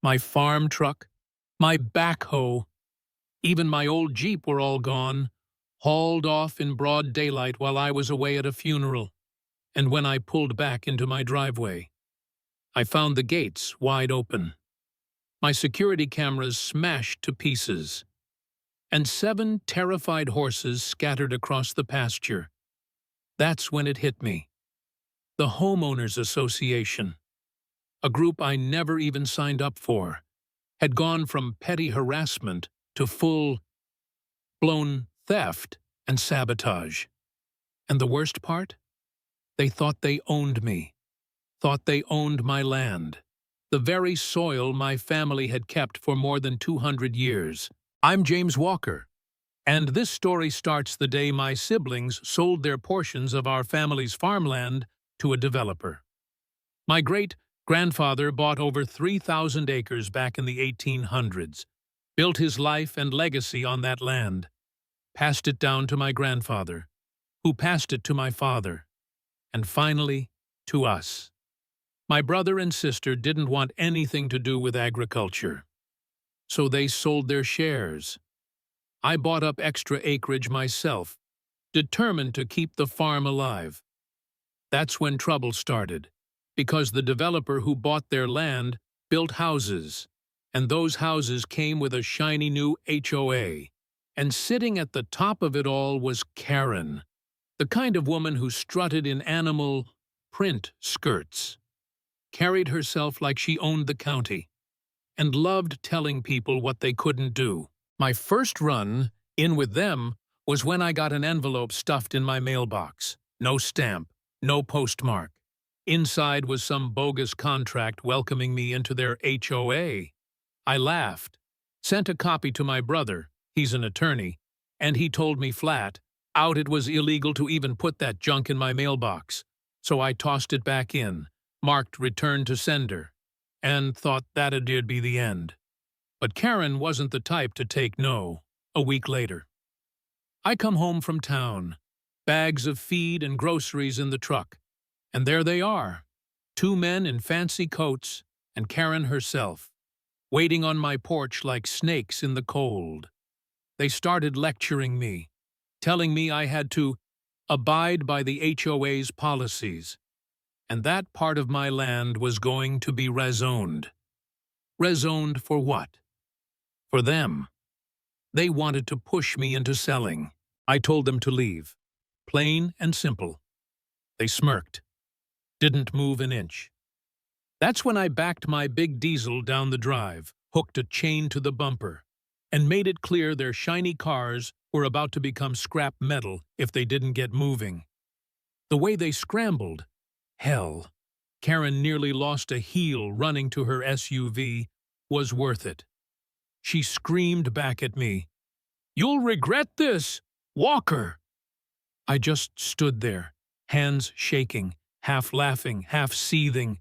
My farm truck, my backhoe, even my old Jeep were all gone, hauled off in broad daylight while I was away at a funeral. And when I pulled back into my driveway, I found the gates wide open, my security cameras smashed to pieces, and 7 terrified horses scattered across the pasture. That's when it hit me. The Homeowners Association, a group I never even signed up for, had gone from petty harassment to full-blown theft and sabotage. And the worst part? They thought they owned me, thought they owned my land, the very soil my family had kept for more than 200 years. I'm James Walker, and this story starts the day my siblings sold their portions of our family's farmland to a developer. My great-grandfather bought over 3,000 acres back in the 1800s, built his life and legacy on that land, passed it down to my grandfather, who passed it to my father, and finally, to us. My brother and sister didn't want anything to do with agriculture, so they sold their shares. I bought up extra acreage myself, determined to keep the farm alive. That's when trouble started, because the developer who bought their land built houses, and those houses came with a shiny new HOA. And sitting at the top of it all was Karen, the kind of woman who strutted in animal print skirts, carried herself like she owned the county, and loved telling people what they couldn't do. My first run in with them was when I got an envelope stuffed in my mailbox. No stamp, no postmark. Inside was some bogus contract welcoming me into their HOA. I laughed, sent a copy to my brother, he's an attorney, and he told me flat out it was illegal to even put that junk in my mailbox. So I tossed it back in, marked return to sender, and thought that'd be the end. But Karen wasn't the type to take no. A week later, I come home from town, bags of feed and groceries in the truck, and there they are, 2 men in fancy coats and Karen herself, waiting on my porch like snakes in the cold. They started lecturing me, telling me I had to abide by the HOA's policies, and that part of my land was going to be rezoned. Rezoned for what? For them. They wanted to push me into selling. I told them to leave. Plain and simple. They smirked. Didn't move an inch. That's when I backed my big diesel down the drive, hooked a chain to the bumper, and made it clear their shiny cars were about to become scrap metal if they didn't get moving. The way they scrambled, hell, Karen nearly lost a heel running to her SUV, was worth it. She screamed back at me, "You'll regret this, Walker!" I just stood there, hands shaking, half laughing, half seething.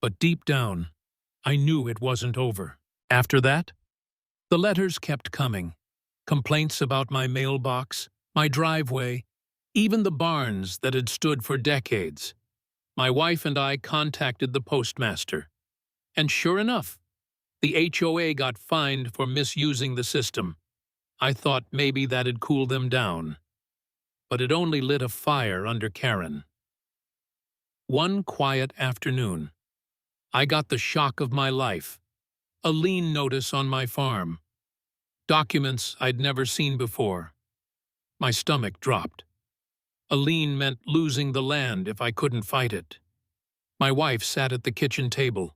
But deep down, I knew it wasn't over. After that, the letters kept coming. Complaints about my mailbox, my driveway, even the barns that had stood for decades. My wife and I contacted the postmaster. And sure enough, the HOA got fined for misusing the system. I thought maybe that'd cool them down. But it only lit a fire under Karen. One quiet afternoon, I got the shock of my life. A lien notice on my farm. Documents I'd never seen before. My stomach dropped. A lien meant losing the land if I couldn't fight it. My wife sat at the kitchen table,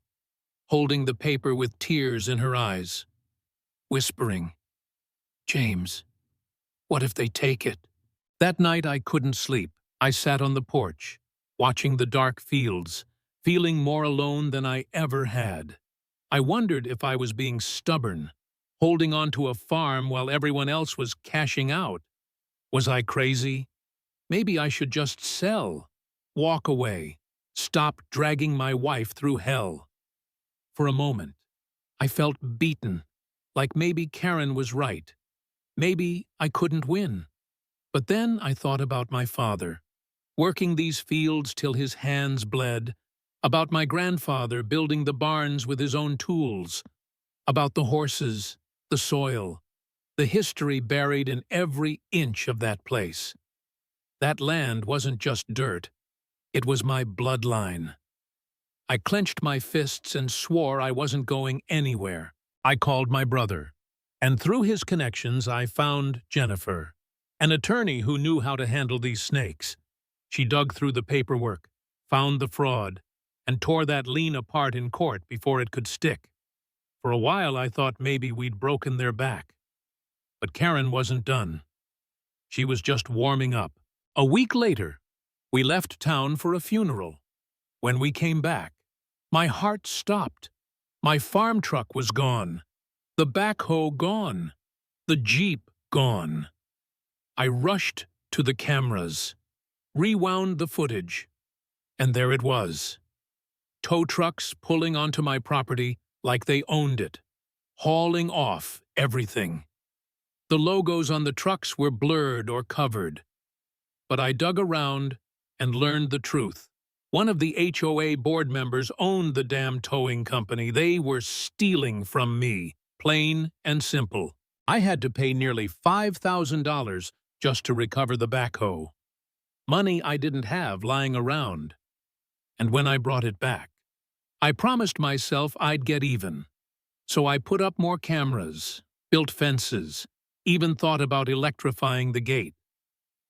holding the paper with tears in her eyes, whispering, "James, what if they take it?" That night I couldn't sleep. I sat on the porch, watching the dark fields, feeling more alone than I ever had. I wondered if I was being stubborn, holding on to a farm while everyone else was cashing out. Was I crazy? Maybe I should just sell, walk away, stop dragging my wife through hell. For a moment, I felt beaten, like maybe Karen was right. Maybe I couldn't win. But then I thought about my father, working these fields till his hands bled, about my grandfather building the barns with his own tools, about the horses, the soil, the history buried in every inch of that place. That land wasn't just dirt, it was my bloodline. I clenched my fists and swore I wasn't going anywhere. I called my brother, and through his connections I found Jennifer, an attorney who knew how to handle these snakes. She dug through the paperwork, found the fraud, and tore that lien apart in court before it could stick. For a while I thought maybe we'd broken their back. But Karen wasn't done. She was just warming up. A week later, we left town for a funeral. When we came back, my heart stopped. My farm truck was gone. The backhoe gone. The Jeep gone. I rushed to the cameras, rewound the footage, and there it was. Tow trucks pulling onto my property like they owned it, hauling off everything. The logos on the trucks were blurred or covered. But I dug around and learned the truth. One of the HOA board members owned the damn towing company. They were stealing from me, plain and simple. I had to pay nearly $5,000 just to recover the backhoe. Money I didn't have lying around. And when I brought it back, I promised myself I'd get even. So I put up more cameras, built fences, even thought about electrifying the gate.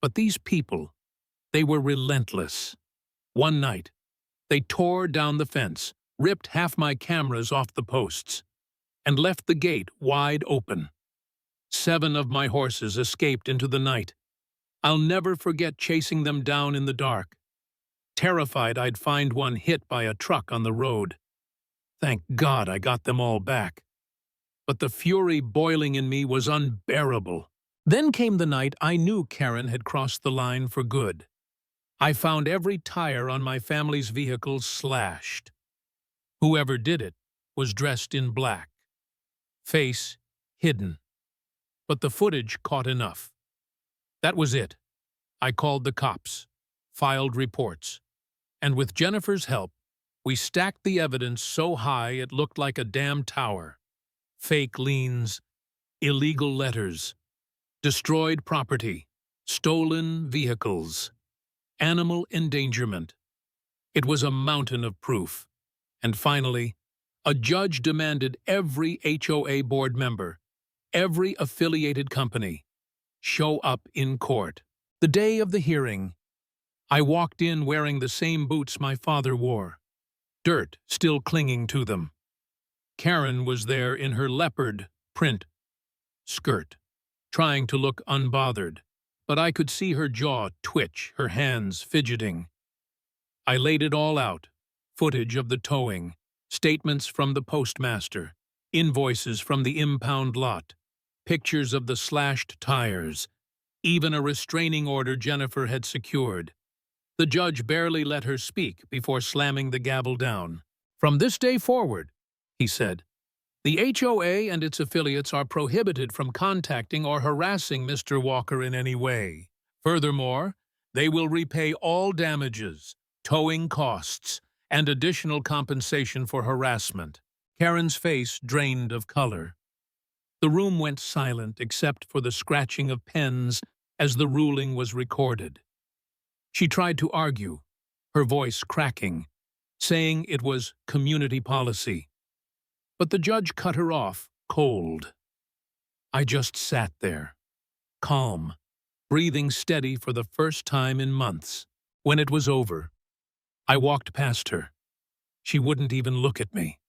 But these people, they were relentless. One night, they tore down the fence, ripped half my cameras off the posts, and left the gate wide open. 7 of my horses escaped into the night. I'll never forget chasing them down in the dark, terrified I'd find one hit by a truck on the road. Thank God I got them all back. But the fury boiling in me was unbearable. Then came the night I knew Karen had crossed the line for good. I found every tire on my family's vehicle slashed. Whoever did it was dressed in black, face hidden. But the footage caught enough. That was it. I called the cops, filed reports, and with Jennifer's help, we stacked the evidence so high it looked like a damn tower. Fake liens, illegal letters, destroyed property, stolen vehicles, animal endangerment. It was a mountain of proof. And finally, a judge demanded every HOA board member, every affiliated company, show up in court. The day of the hearing, I walked in wearing the same boots my father wore, dirt still clinging to them. Karen was there in her leopard print skirt, trying to look unbothered, but I could see her jaw twitch, her hands fidgeting. I laid it all out, footage of the towing, statements from the postmaster, invoices from the impound lot, pictures of the slashed tires, even a restraining order Jennifer had secured. The judge barely let her speak before slamming the gavel down. "From this day forward," he said, "the HOA and its affiliates are prohibited from contacting or harassing Mr. Walker in any way. Furthermore, they will repay all damages, towing costs, and additional compensation for harassment." Karen's face drained of color. The room went silent except for the scratching of pens as the ruling was recorded. She tried to argue, her voice cracking, saying it was community policy. But the judge cut her off, cold. I just sat there, calm, breathing steady for the first time in months. When it was over, I walked past her. She wouldn't even look at me.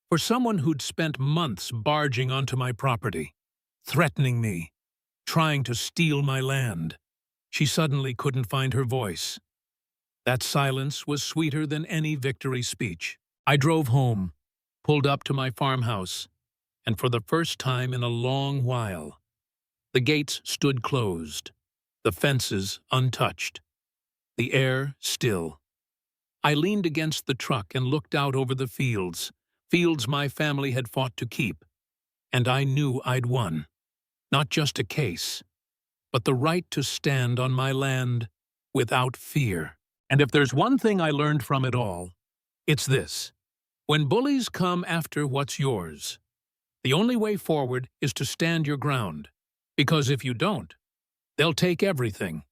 For someone who'd spent months barging onto my property, threatening me, trying to steal my land, she suddenly couldn't find her voice. That silence was sweeter than any victory speech. I drove home, pulled up to my farmhouse, and for the first time in a long while, the gates stood closed, the fences untouched, the air still. I leaned against the truck and looked out over the fields my family had fought to keep, and I knew I'd won. Not just a case, but the right to stand on my land without fear. And if there's one thing I learned from it all, It's this. When bullies come after what's yours, the only way forward is to stand your ground. Because if you don't, they'll take everything.